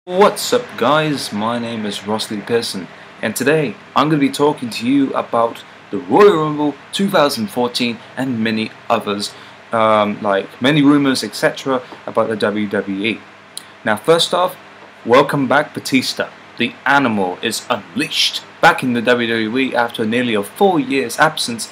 What's up guys, my name is Rossley Pearson and today I'm going to be talking to you about the Royal Rumble 2014 and many others, like many rumors etc. about the WWE. Now first off, welcome back Batista. The animal is unleashed back in the WWE after nearly a 4 years absence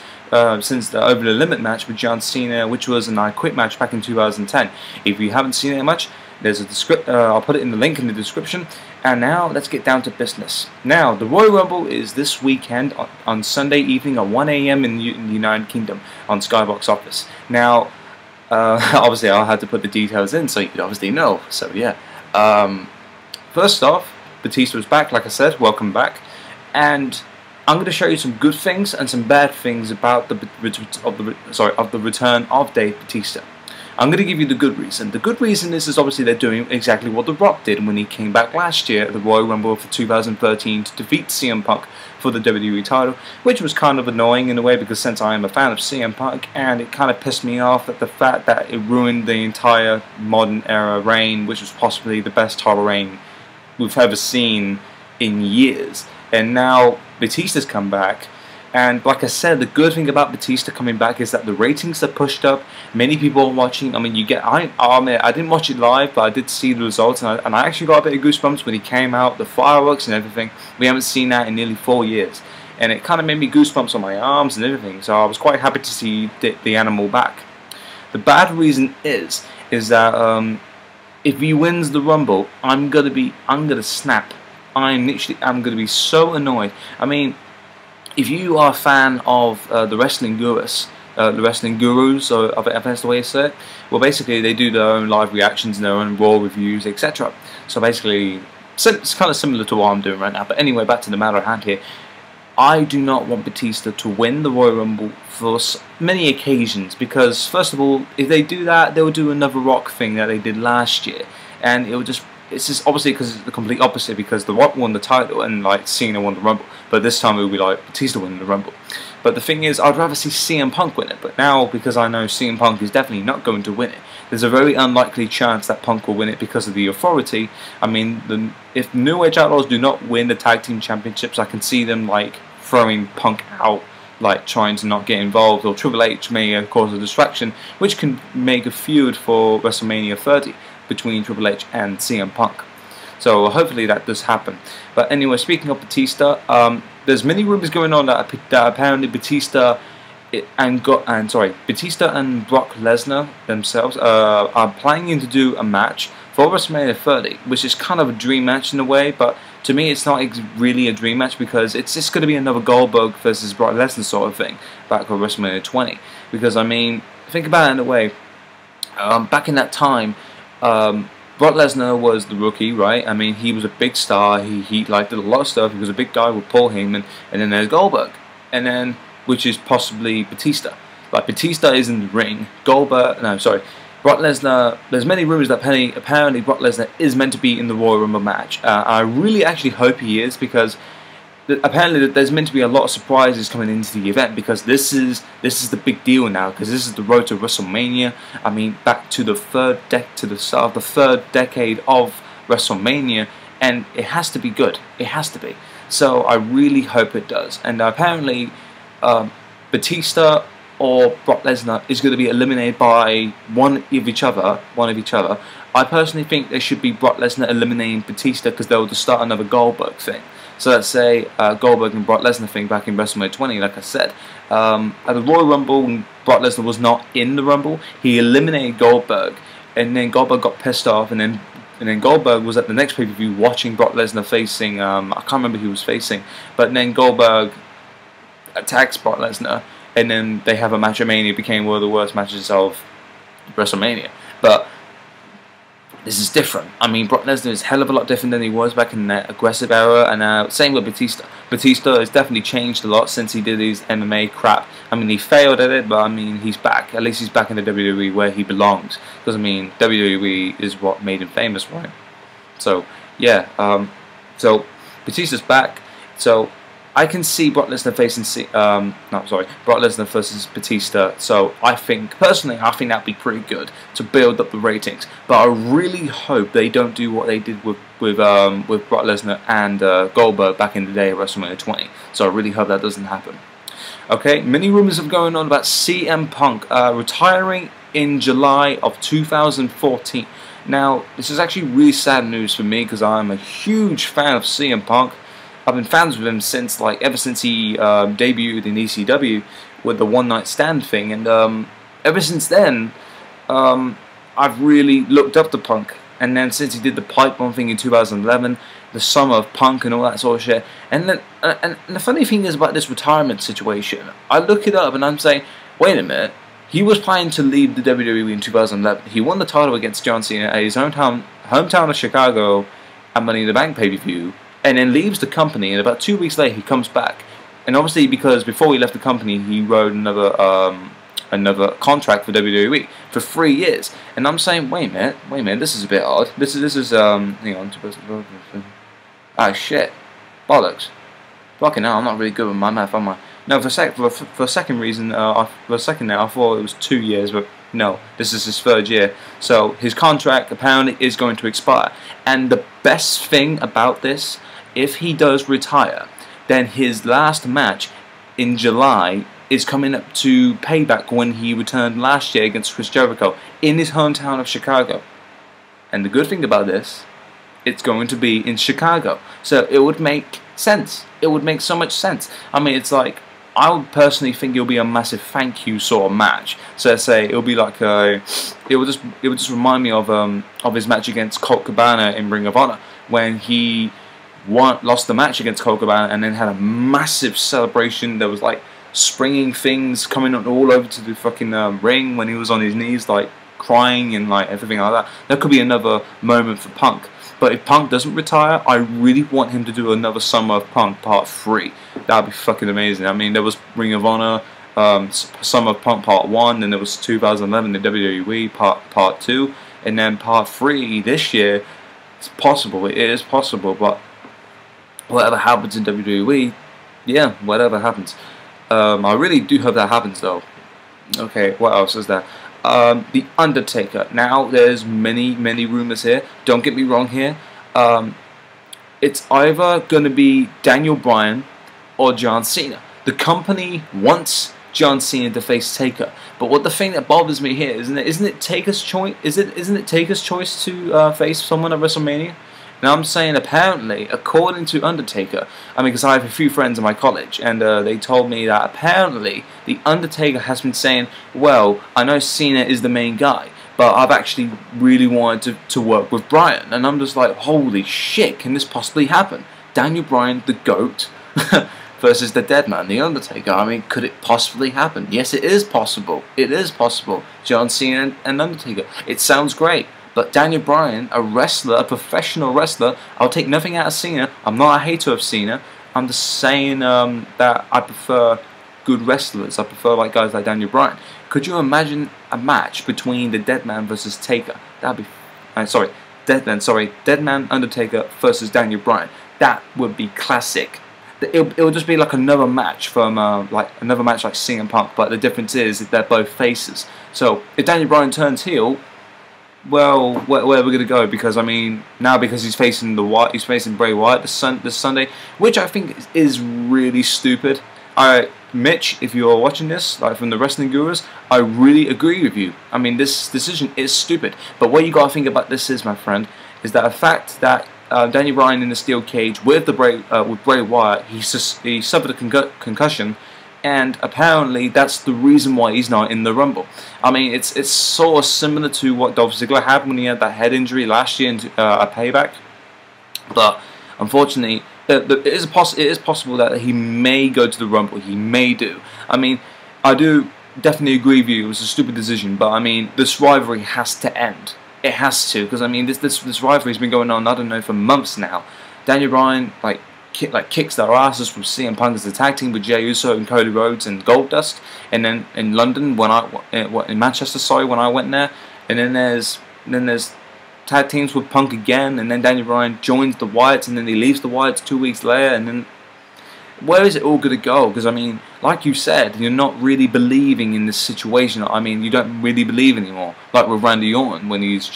since the Over the Limit match with John Cena, which was an I Quit match back in 2010. If you haven't seen it much, there's a I'll put it in the link in the description. And now let's get down to business. Now the Royal Rumble is this weekend on Sunday evening at 1 AM in the United Kingdom on Skybox Office. Now obviously I'll have to put the details in so you could obviously know. So yeah, first off, Batista is back, like I said, welcome back, and I'm going to show you some good things and some bad things about the return of Dave Batista. I'm going to give you the good reason. The good reason is obviously they're doing exactly what The Rock did when he came back last year at the Royal Rumble for 2013 to defeat CM Punk for the WWE title, which was kind of annoying in a way because since I am a fan of CM Punk, and it kind of pissed me off that the fact that it ruined the entire modern era reign, which was possibly the best title reign we've ever seen in years. And now Batista's come back, and like I said, the good thing about Batista coming back is that the ratings are pushed up. Many people are watching. I mean, I didn't watch it live, but I did see the results, and I actually got a bit of goosebumps when he came out, the fireworks and everything. We haven't seen that in nearly 4 years, and it kind of made me goosebumps on my arms and everything. So I was quite happy to see the animal back. The bad reason is that if he wins the Rumble, I'm gonna snap. I'm gonna be so annoyed. I mean, if you are a fan of the wrestling gurus, or if that's the way to say it, well, basically they do their own live reactions and their own Raw reviews, etc. So basically, it's kind of similar to what I'm doing right now. But anyway, back to the matter at hand here. I do not want Batista to win the Royal Rumble for many occasions, because first of all, if they do that, they'll do another Rock thing that they did last year, and it's just obviously because it's the complete opposite, because The Rock won the title and like Cena won the Rumble, but this time it will be like Batista winning the Rumble. But the thing is, I'd rather see CM Punk win it, but now because I know CM Punk is definitely not going to win it, there's a very unlikely chance that Punk will win it because of the authority. I mean, if New Age Outlaws do not win the Tag Team Championships, I can see them like throwing Punk out, like trying to not get involved, or Triple H may cause a distraction, which can make a feud for WrestleMania 30 between Triple H and CM Punk. So hopefully that does happen. But anyway, speaking of Batista, there's many rumors going on that apparently Batista and Brock Lesnar themselves are planning to do a match for WrestleMania 30, which is kind of a dream match in a way, but to me it's not really a dream match, because it's just going to be another Goldberg versus Brock Lesnar sort of thing back at WrestleMania 20. Because I mean, think about it in a way, back in that time, Brock Lesnar was the rookie, right? I mean, he was a big star. He like did a lot of stuff. He was a big guy with Paul Heyman, and then there's Goldberg, and then which is possibly Batista. Like Batista is in the ring. Brock Lesnar. There's many rumors that apparently Brock Lesnar is meant to be in the Royal Rumble match. I really actually hope he is, because apparently there's meant to be a lot of surprises coming into the event, because this is the big deal now, because this is the road to WrestleMania. I mean, back to the start of the third decade of WrestleMania, and it has to be good. It has to be. So I really hope it does. And apparently Batista or Brock Lesnar is going to be eliminated by one of each other. I personally think they should be Brock Lesnar eliminating Batista, because they'll just start another Goldberg thing. So let's say Goldberg and Brock Lesnar thing back in WrestleMania 20, like I said. At the Royal Rumble, when Brock Lesnar was not in the Rumble, he eliminated Goldberg, and then Goldberg got pissed off, and then Goldberg was at the next pay-per-view watching Brock Lesnar facing, I can't remember who he was facing, but then Goldberg attacks Brock Lesnar, and then they have a match at Mania. It became one of the worst matches of WrestleMania. But this is different. I mean, Brock Lesnar is a hell of a lot different than he was back in that aggressive era, and same with Batista. Batista has definitely changed a lot since he did his MMA crap. I mean, he failed at it, but I mean, he's back. At least he's back in the WWE where he belongs. Because I mean, WWE is what made him famous, right? So yeah, so Batista's back. So I can see Brock Lesnar facing Brock Lesnar versus Batista. So I think personally, I think that'd be pretty good to build up the ratings. But I really hope they don't do what they did with Brock Lesnar and Goldberg back in the day at WrestleMania 20. So I really hope that doesn't happen. Okay, many rumors have going on about CM Punk retiring in July of 2014. Now, this is actually really sad news for me because I'm a huge fan of CM Punk. I've been fans with him since, ever since he debuted in ECW with the One Night Stand thing, and ever since then, I've really looked up to Punk. And then since he did the pipe bomb thing in 2011, the summer of Punk and all that sort of shit, and the funny thing is about this retirement situation, I look it up and I'm saying, wait a minute, he was planning to leave the WWE in 2011. He won the title against John Cena at his hometown of Chicago at Money in the Bank pay-per-view, and then leaves the company, and about 2 weeks later he comes back. And obviously because before he left the company he wrote another contract for WWE for 3 years. And I'm saying, wait a minute, this is a bit odd. This is hang on, ah shit, bollocks. Fucking hell, I'm not really good with my math, am I? No, for a second now I thought it was 2 years, but no, this is his 3rd year. So his contract apparently is going to expire. And the best thing about this, if he does retire, then his last match in July is coming up to payback when he returned last year against Chris Jericho in his hometown of Chicago. And the good thing about this, it's going to be in Chicago. So it would make sense. It would make so much sense. I mean, it's like, I would personally think it'll be a massive thank you sort of match. So let's say it'll be like it would just remind me of his match against Colt Cabana in Ring of Honor when he lost the match against Colt Cabana and then had a massive celebration. There was like springing things coming all over to the fucking ring when he was on his knees, like crying and like everything like that. That could be another moment for Punk. But if Punk doesn't retire, I really want him to do another Summer of Punk Part 3. That'd be fucking amazing. I mean, there was Ring of Honor, Summer of Punk Part 1, then there was 2011, the WWE Part 2, and then Part 3 this year. It's possible, it is possible, but whatever happens in WWE, yeah, whatever happens. I really do hope that happens, though. Okay, what else is there? The Undertaker. Now, there's many rumors here. Don't get me wrong here. It's either going to be Daniel Bryan or John Cena. The company wants John Cena to face Taker, but what the thing that bothers me here isn't it Taker's choice? Isn't it Taker's choice to face someone at WrestleMania? Now I'm saying apparently, according to Undertaker, I mean, because I have a few friends in my college, and they told me that apparently the Undertaker has been saying, well, I know Cena is the main guy, but I've actually really wanted to work with Bryan. And I'm just like, holy shit, can this possibly happen? Daniel Bryan, the GOAT, versus the dead man, the Undertaker. I mean, could it possibly happen? Yes, it is possible. It is possible. John Cena and Undertaker. It sounds great. But Daniel Bryan, a wrestler, a professional wrestler, I'll take nothing out of Cena. I'm not a hater of Cena. I'm just saying that I prefer good wrestlers. I prefer like guys like Daniel Bryan. Could you imagine a match between the Dead Man versus Taker? That'd be, Dead Man Undertaker versus Daniel Bryan. That would be classic. It would just be like another match from like CM Punk, but the difference is that they're both faces. So if Daniel Bryan turns heel, well, where are we gonna go? Because I mean, now because he's facing Bray Wyatt this Sunday, which I think is really stupid. Mitch, if you're watching this, like from the Wrestling Gurus, I really agree with you. I mean, this decision is stupid. But what you gotta think about this is, my friend, is that the fact that Daniel Bryan in the steel cage with Bray Wyatt, he suffered a concussion, and apparently that's the reason why he's not in the Rumble. I mean, it's sort of similar to what Dolph Ziggler had when he had that head injury last year in a Payback, but unfortunately, it is possible that he may go to the Rumble. He may do. I mean, I do definitely agree with you. It was a stupid decision, but I mean, this rivalry has to end. It has to, because I mean, this rivalry has been going on, I don't know, for months now. Daniel Bryan kicks their asses from CM Punk as a tag team with Jey Uso and Cody Rhodes and Goldust, and then in London in Manchester, sorry, when I went there, and then there's tag teams with Punk again, and then Daniel Bryan joins the Wyatts, and then he leaves the Wyatts 2 weeks later, and then where is it all going to go? Because I mean, like you said, you're not really believing in this situation. I mean, you don't really believe anymore. Like with Randy Orton when he's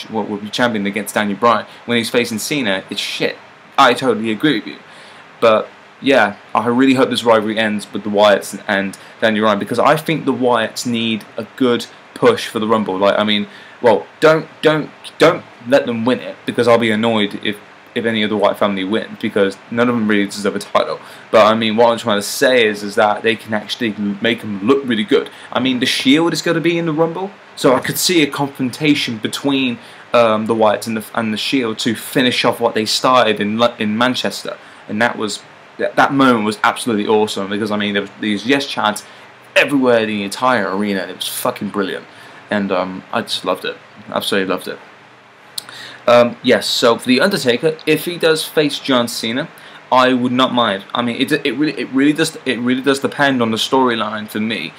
champion against Daniel Bryan, when he's facing Cena, it's shit. I totally agree with you. But yeah, I really hope this rivalry ends with the Wyatts and Daniel Bryan, because I think the Wyatts need a good push for the Rumble. Like, I mean, well, don't let them win it, because I'll be annoyed if any of the Wyatt family win, because none of them really deserve a title. But I mean, what I'm trying to say is that they can actually make them look really good. I mean, the Shield is going to be in the Rumble, so I could see a confrontation between the Wyatts and the Shield to finish off what they started in Manchester, and that moment was absolutely awesome, because I mean, there was these yes chants everywhere in the entire arena, and it was fucking brilliant, and I just loved it, absolutely loved it. Yes, so for The Undertaker, if he does face John Cena, I would not mind. I mean, it really does depend on the storyline for me.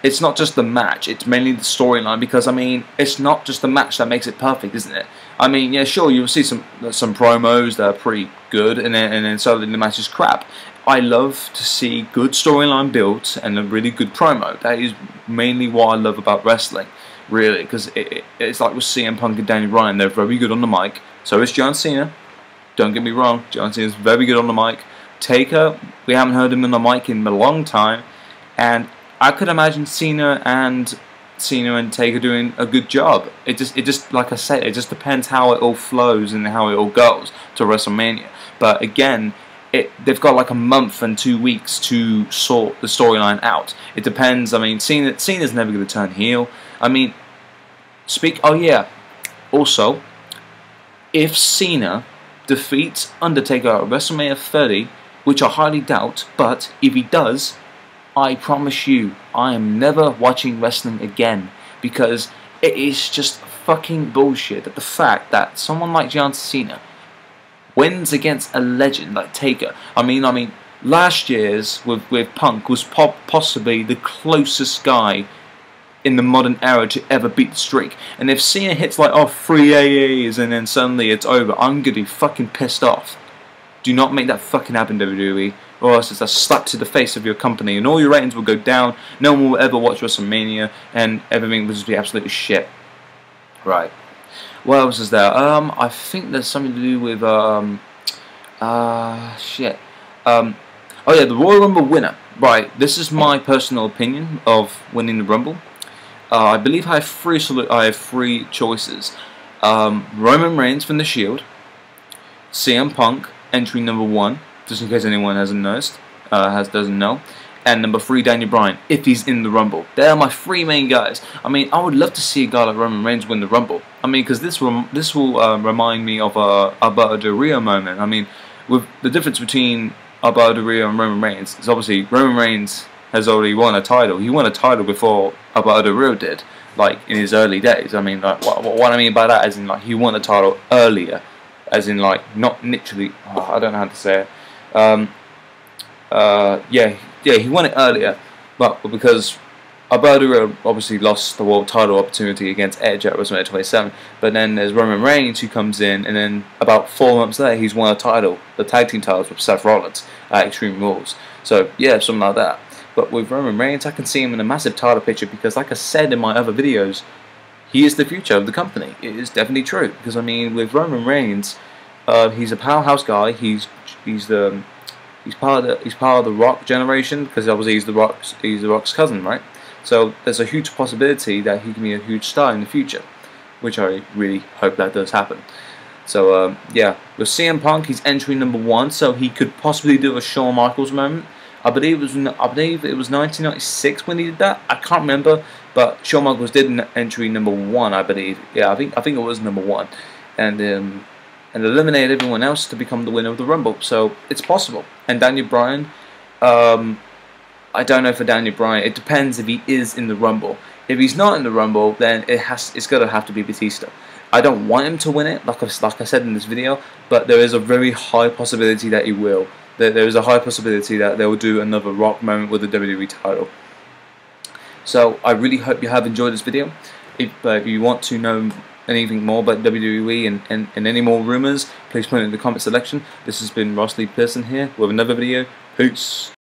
It's not just the match, it's mainly the storyline, because I mean, it's not just the match that makes it perfect, isn't it? I mean, yeah, sure, you'll see some promos that are pretty good, and then suddenly the match is crap. I love to see good storyline built and a really good promo. That is mainly what I love about wrestling, really, because it's like with CM Punk and Daniel Bryan. They're very good on the mic. So is John Cena. Don't get me wrong, John Cena is very good on the mic. Taker, we haven't heard him on the mic in a long time, and I could imagine Cena and Taker doing a good job. It just like I said, it just depends how it all flows and how it all goes to WrestleMania. But again, they've got like a month and 2 weeks to sort the storyline out. It depends. I mean, Cena's never going to turn heel. I mean, oh yeah. Also, if Cena defeats Undertaker at WrestleMania 30, which I highly doubt, but if he does, I promise you, I am never watching wrestling again, because it is just fucking bullshit that the fact that someone like John Cena wins against a legend like Taker. I mean, last year's with Punk was possibly the closest guy in the modern era to ever beat the streak. And if Cena hits like 3 AAs and then suddenly it's over, I'm gonna be fucking pissed off. Do not make that fucking happen, WWE, or else it's a slap to the face of your company, and all your ratings will go down. No one will ever watch WrestleMania, and everything will just be absolutely shit. Right. What else is there? I think there's something to do with shit. Oh yeah, the Royal Rumble winner. Right. This is my personal opinion of winning the Rumble. I believe I have three choices. Roman Reigns from the Shield, CM Punk, entry number 1, just in case anyone doesn't know, and number 3, Daniel Bryan, if he's in the Rumble. They are my 3 main guys. I mean, I would love to see a guy like Roman Reigns win the Rumble. I mean, because this will remind me of a Alberto Del Rio moment. I mean, with the difference between Alberto Del Rio and Roman Reigns is obviously Roman Reigns has already won a title. He won a title before Alberto Del Rio did, like in his early days. I mean, like what I mean by that is in like he won a title earlier, as in like not literally. I don't know how to say it. Yeah, he won it earlier, but because Alberto Del Rio obviously lost the world title opportunity against Edge at WrestleMania 27, but then there's Roman Reigns who comes in, and then about 4 months later he's won a title, the tag team titles with Seth Rollins at Extreme Rules. So yeah, something like that. But with Roman Reigns, I can see him in a massive title picture, because like I said in my other videos, he is the future of the company. It is definitely true, because I mean, with Roman Reigns, he's a powerhouse guy. He's part of the Rock generation, because obviously he's the Rock's cousin, right? So there's a huge possibility that he can be a huge star in the future, which I really hope that does happen. So yeah, with CM Punk, he's entry number 1, so he could possibly do a Shawn Michaels moment. I believe it was 1996 when he did that. I can't remember, but Shawn Michaels did an entry number 1, I believe. Yeah, I think it was number 1, and eliminate everyone else to become the winner of the Rumble. So it's possible. And Daniel Bryan, I don't know for Daniel Bryan. It depends if he is in the Rumble. If he's not in the Rumble, then it's gonna have to be Batista. I don't want him to win it, like I said in this video, but there is a very high possibility that he will. There is a high possibility that they will do another Rock moment with the WWE title. So I really hope you have enjoyed this video. If you want to know anything more about WWE and any more rumors, please put it in the comment section. This has been Ross Lee Pearson here with another video. Peace.